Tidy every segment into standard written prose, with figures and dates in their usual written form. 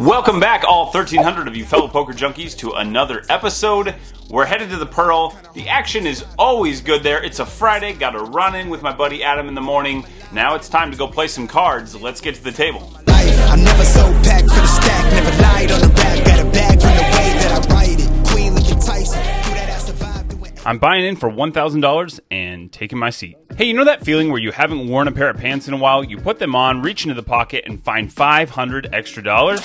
Welcome back, all 1,300 of you fellow poker junkies, to another episode. We're headed to the Pearl. The action is always good there. It's a Friday. Got to run in with my buddy Adam in the morning. Now it's time to go play some cards. Let's get to the table. I'm never so packed for the stack. Never lied on the rap. Got a bag from the way that I write it. Queen Lincoln Tyson. I'm buying in for $1,000 and taking my seat. Hey, you know that feeling where you haven't worn a pair of pants in a while? You put them on, reach into the pocket, and find $500 extra dollars?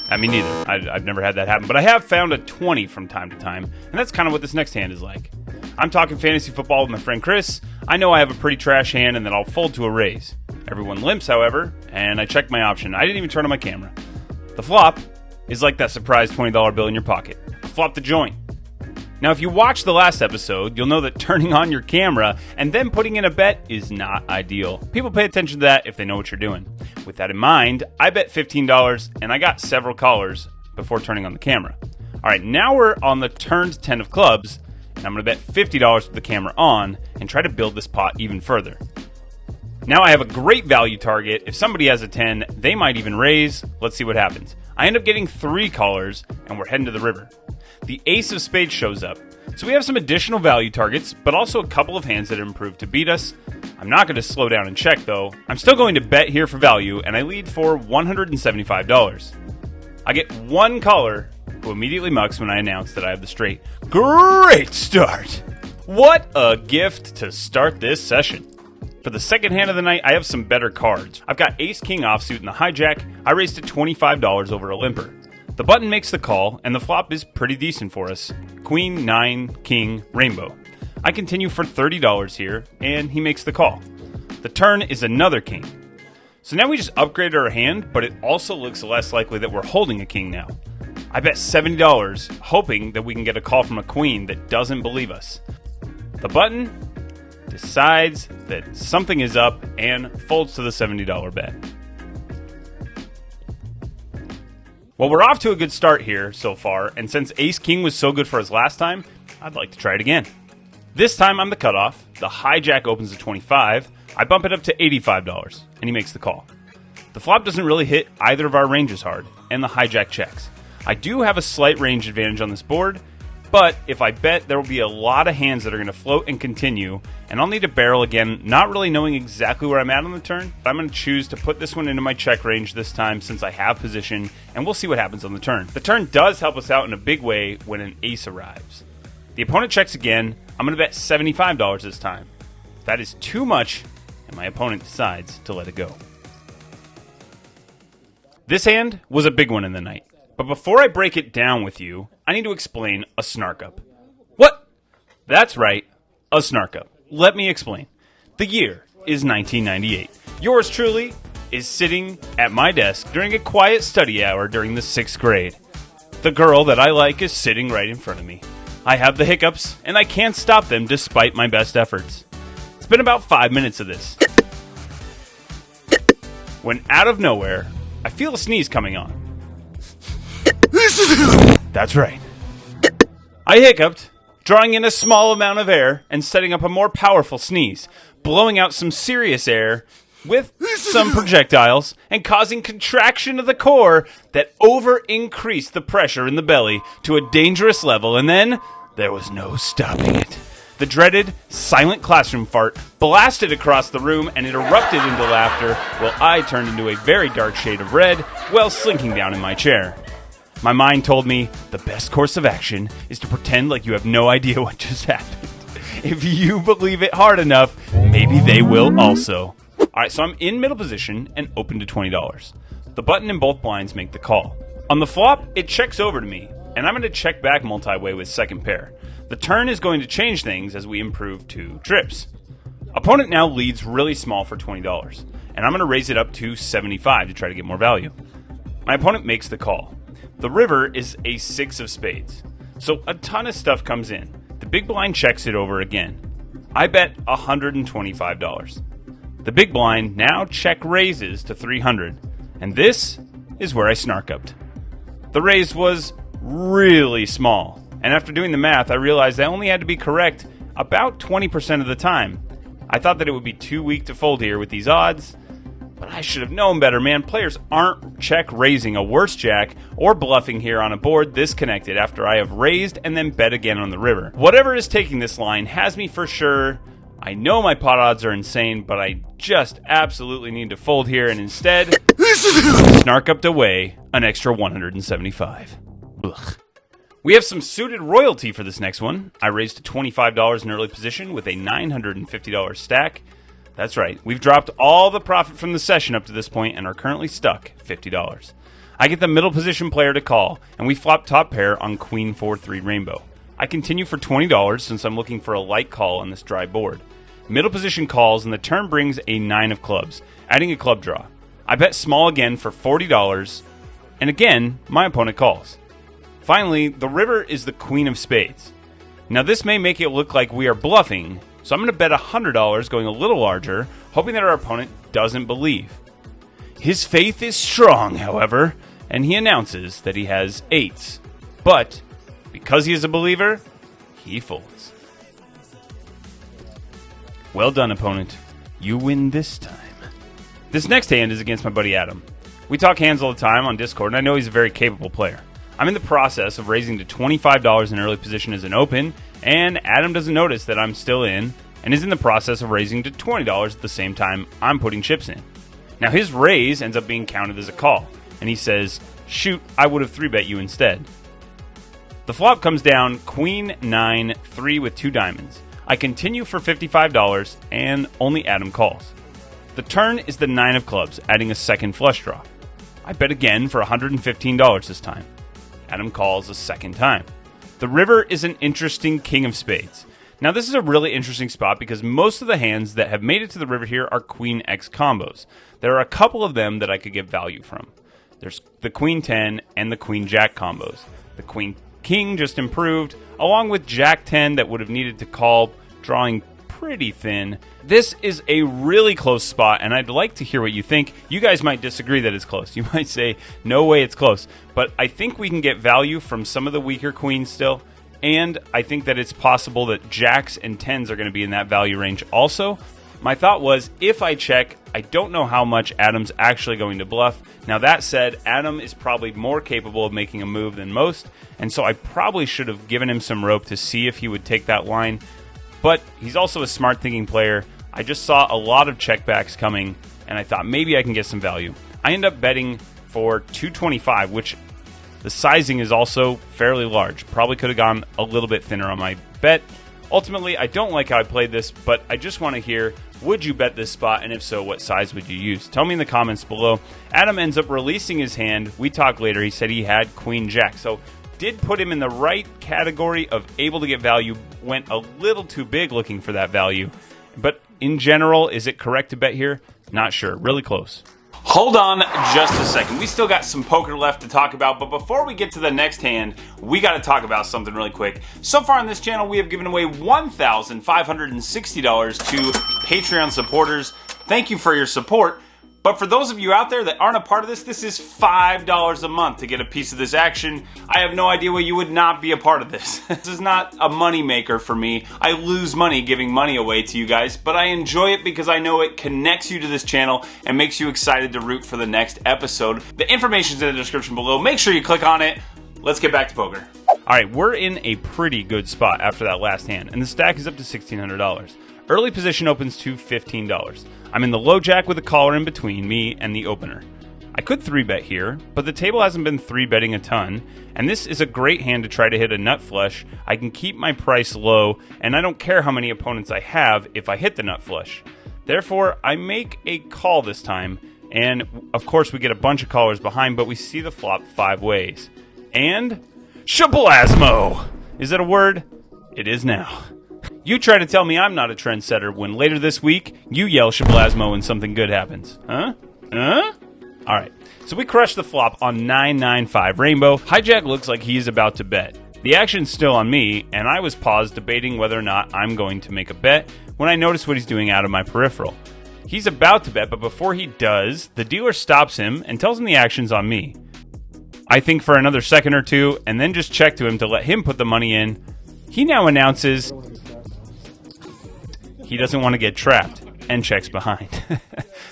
I mean, neither. I've never had that happen, but I have found a 20 from time to time, and that's kind of what this next hand is like. I'm talking fantasy football with my friend Chris. I know I have a pretty trash hand, and then I'll fold to a raise. Everyone limps, however, and I check my option. I didn't even turn on my camera. The flop is like that surprise $20 bill in your pocket. I flop the joint. Now, if you watched the last episode, you'll know that turning on your camera and then putting in a bet is not ideal. People pay attention to that if they know what you're doing. With that in mind, I bet $15 and I got several callers before turning on the camera. All right, now we're on the turned 10 of clubs, and I'm going to bet $50 with the camera on and try to build this pot even further. Now I have a great value target. If somebody has a 10, they might even raise. Let's see what happens. I end up getting 3 callers, and we're heading to the river. The ace of spades shows up. So we have some additional value targets, but also a couple of hands that improved to beat us. I'm not going to slow down and check, though. I'm still going to bet here for value, and I lead for $175. I get one caller who immediately mucks when I announce that I have the straight. Great start! What a gift to start this session. For the second hand of the night, I have some better cards. I've got ace-king offsuit in the hijack. I raised to $25 over a limper. The button makes the call, and the flop is pretty decent for us. Queen, 9, king, rainbow. I continue for $30 here, and he makes the call. The turn is another king. So now we just upgraded our hand, but it also looks less likely that we're holding a king now. I bet $70, hoping that we can get a call from a queen that doesn't believe us. The button decides that something is up and folds to the $70 bet. Well, we're off to a good start here so far, and since ace-king was so good for us last time, I'd like to try it again. This time I'm the cutoff. The hijack opens at $25. I bump it up to $85, and he makes the call. The flop doesn't really hit either of our ranges hard, and the hijack checks. I do have a slight range advantage on this board, but if I bet, there will be a lot of hands that are going to float and continue, and I'll need to barrel again, not really knowing exactly where I'm at on the turn. I'm going to choose to put this one into my check range this time since I have position, and we'll see what happens on the turn. The turn does help us out in a big way when an ace arrives. The opponent checks again. I'm going to bet $75 this time. That is too much, and my opponent decides to let it go. This hand was a big one in the night. But before I break it down with you, I need to explain a snark up. What? That's right, a snark up. Let me explain. The year is 1998. Yours truly is sitting at my desk during a quiet study hour during the 6th grade. The girl that I like is sitting right in front of me. I have the hiccups, and I can't stop them despite my best efforts. It's been about 5 minutes of this, when out of nowhere, I feel a sneeze coming on. That's right. I hiccuped, drawing in a small amount of air and setting up a more powerful sneeze, blowing out some serious air with some projectiles and causing contraction of the core that over-increased the pressure in the belly to a dangerous level, and then there was no stopping it. The dreaded, silent classroom fart blasted across the room and it erupted into laughter while I turned into a very dark shade of red while slinking down in my chair. My mind told me the best course of action is to pretend like you have no idea what just happened. If you believe it hard enough, maybe they will also. Alright, so I'm in middle position and open to $20. The button and both blinds make the call. On the flop, it checks over to me, and I'm going to check back multi-way with second pair. The turn is going to change things as we improve 2 trips. Opponent now leads really small for $20, and I'm going to raise it up to $75 to try to get more value. My opponent makes the call. The river is a 6 of spades, so a ton of stuff comes in. The big blind checks it over again. I bet $125. The big blind now check raises to $300, and this is where I snark-upped. The raise was really small, and after doing the math, I realized I only had to be correct about 20% of the time. I thought that it would be too weak to fold here with these odds, but But I should have known better, man. Players aren't check raising a worse jack or bluffing here on a board this connected after I have raised and then bet again on the river. Whatever is taking this line has me for sure. I know my pot odds are insane, but I just absolutely need to fold here and instead snark up to weigh an extra 175. Ugh. We have some suited royalty for this next one. I raised to $25 in early position with a $950 stack. That's right, we've dropped all the profit from the session up to this point and are currently stuck $50. I get the middle position player to call, and we flop top pair on Queen 4-3 Rainbow. I continue for $20 since I'm looking for a light call on this dry board. Middle position calls, and the turn brings a 9 of clubs, adding a club draw. I bet small again for $40, and again, my opponent calls. Finally, the river is the Queen of Spades. Now this may make it look like we are bluffing, so I'm going to bet $100 going a little larger, hoping that our opponent doesn't believe. His faith is strong, however, and he announces that he has 8s. But, because he is a believer, he folds. Well done, opponent. You win this time. This next hand is against my buddy Adam. We talk hands all the time on Discord, and I know he's a very capable player. I'm in the process of raising to $25 in early position as an open, and Adam doesn't notice that I'm still in, and is in the process of raising to $20 at the same time I'm putting chips in. Now his raise ends up being counted as a call, and he says, shoot, I would have 3-bet you instead. The flop comes down Queen 9-3 with 2 diamonds. I continue for $55, and only Adam calls. The turn is the 9 of clubs, adding a second flush draw. I bet again for $115 this time. Adam calls a second time. The river is an interesting king of spades. Now this is a really interesting spot because most of the hands that have made it to the river here are Queen X combos. There are a couple of them that I could get value from. There's the Queen 10 and the Queen Jack combos. The Queen King just improved, along with Jack 10 that would have needed to call, drawing pretty thin. This is a really close spot, and I'd like to hear what you think. You guys might disagree that it's close. You might say, no way it's close. But I think we can get value from some of the weaker queens still, and I think that it's possible that jacks and 10s are going to be in that value range also. My thought was, if I check, I don't know how much Adam's actually going to bluff. Now that said, Adam is probably more capable of making a move than most, and so I probably should have given him some rope to see if he would take that line. But he's also a smart thinking player. I just saw a lot of checkbacks coming, and I thought maybe I can get some value. I end up betting for $225, which the sizing is also fairly large. Probably could have gone a little bit thinner on my bet. Ultimately, I don't like how I played this, but I just want to hear, would you bet this spot, and if so, what size would you use? Tell me in the comments below. Adam ends up releasing his hand. We talked later. He said he had Queen Jack, so did put him in the right category of able to get value. Went a little too big looking for that value. But in general, is it correct to bet here? Not sure. Really close. Hold on just a second. We still got some poker left to talk about, but before we get to the next hand, we got to talk about something really quick. So far on this channel, we have given away $1,560 to Patreon supporters. Thank you for your support. But for those of you out there that aren't a part of this, this is $5 a month to get a piece of this action. I have no idea why you would not be a part of this. This is not a money maker for me. I lose money giving money away to you guys, but I enjoy it because I know it connects you to this channel and makes you excited to root for the next episode. The information's in the description below. Make sure you click on it. Let's get back to poker. All right, we're in a pretty good spot after that last hand, and the stack is up to $1,600. Early position opens to $15. I'm in the low jack with a caller in between me and the opener. I could 3-bet here, but the table hasn't been 3-betting a ton, and this is a great hand to try to hit a nut flush. I can keep my price low, and I don't care how many opponents I have if I hit the nut flush. Therefore, I make a call this time, and of course we get a bunch of callers behind, but we see the flop 5 ways. And Shablasmo! Is that a word? It is now. You try to tell me I'm not a trendsetter when later this week, you yell Shablasmo when something good happens. Huh? Alright, so we crushed the flop on 9-9-5 Rainbow. Hijack looks like he's about to bet. The action's still on me, and I was paused debating whether or not I'm going to make a bet when I notice what he's doing out of my peripheral. He's about to bet, but before he does, the dealer stops him and tells him the action's on me. I think for another second or two, and then just check to him to let him put the money in. He now announces he doesn't want to get trapped. and checks behind.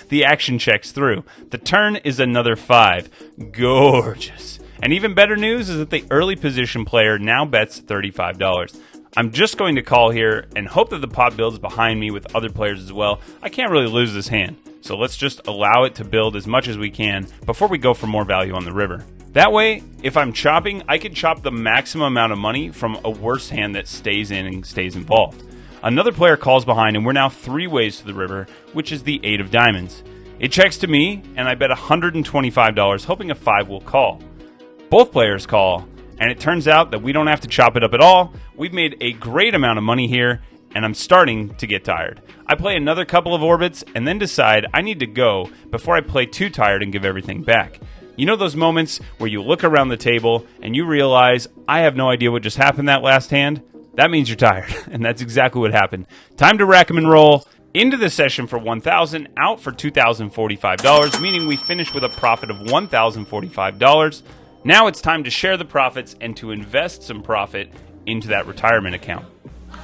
The action checks through. The turn is another 5. Gorgeous. And even better news is that the early position player now bets $35. I'm just going to call here and hope that the pot builds behind me with other players as well. I can't really lose this hand, so let's just allow it to build as much as we can before we go for more value on the river. That way, if I'm chopping, I can chop the maximum amount of money from a worse hand that stays in and stays involved. Another player calls behind, and we're now 3 ways to the river, which is the 8 of diamonds. It checks to me, and I bet $125, hoping a 5 will call. Both players call, and it turns out that we don't have to chop it up at all. We've made a great amount of money here, and I'm starting to get tired. I play another couple of orbits, and then decide I need to go before I play too tired and give everything back. You know those moments where you look around the table, and you realize, I have no idea what just happened that last hand? That means you're tired, and that's exactly what happened. Time to rack 'em and roll. Into the session for $1,000, out for $2,045, meaning we finish with a profit of $1,045. Now it's time to share the profits and to invest some profit into that retirement account.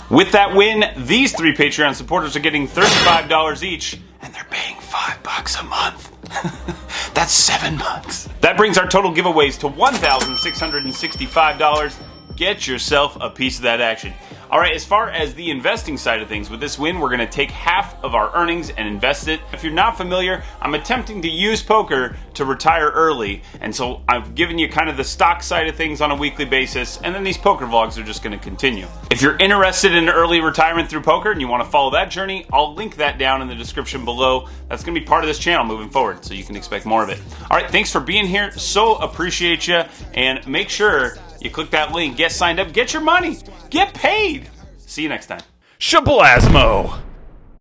With that win, these 3 Patreon supporters are getting $35 each, and they're paying $5 a month. That's 7 months. That brings our total giveaways to $1,665. Get yourself a piece of that action. All right, as far as the investing side of things, with this win, we're going to take half of our earnings and invest it. If you're not familiar, I'm attempting to use poker to retire early, and so I've given you kind of the stock side of things on a weekly basis, and then these poker vlogs are just going to continue. If you're interested in early retirement through poker and you want to follow that journey, I'll link that down in the description below. That's going to be part of this channel moving forward, so you can expect more of it. All right, thanks for being here. So appreciate you, and make sure you click that link, get signed up, get your money, get paid. See you next time. Shablasmo!